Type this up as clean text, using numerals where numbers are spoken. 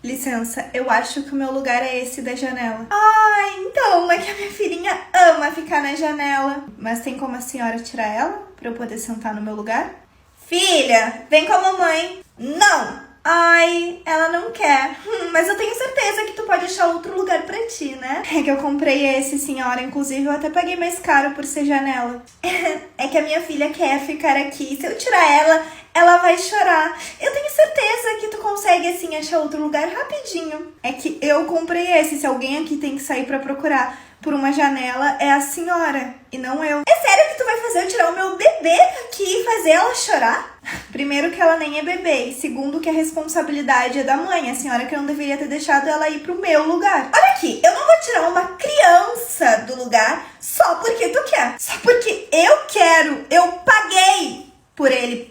Licença, eu acho que o meu lugar é esse da janela. Ah, então, é que a minha filhinha ama ficar na janela. Mas tem como a senhora tirar ela pra eu poder sentar no meu lugar? Filha, vem com a mamãe. Não! Ai, ela não quer. Mas eu tenho certeza que tu pode achar outro lugar pra ti, né? É que eu comprei esse, senhora. Inclusive, eu até paguei mais caro por ser janela. É que a minha filha quer ficar aqui. Se eu tirar ela, ela vai chorar. Eu tenho certeza que tu consegue, assim, achar outro lugar rapidinho. É que eu comprei esse. Se alguém aqui tem que sair pra procurar por uma janela, é a senhora e não eu. É sério que tu vai fazer eu tirar o meu bebê aqui e fazer ela chorar? Primeiro que ela nem é bebê, e segundo que a responsabilidade é da mãe, a senhora que não deveria ter deixado ela ir pro meu lugar. Olha aqui, eu não vou tirar uma criança do lugar só porque tu quer. Só porque eu quero, eu paguei por ele,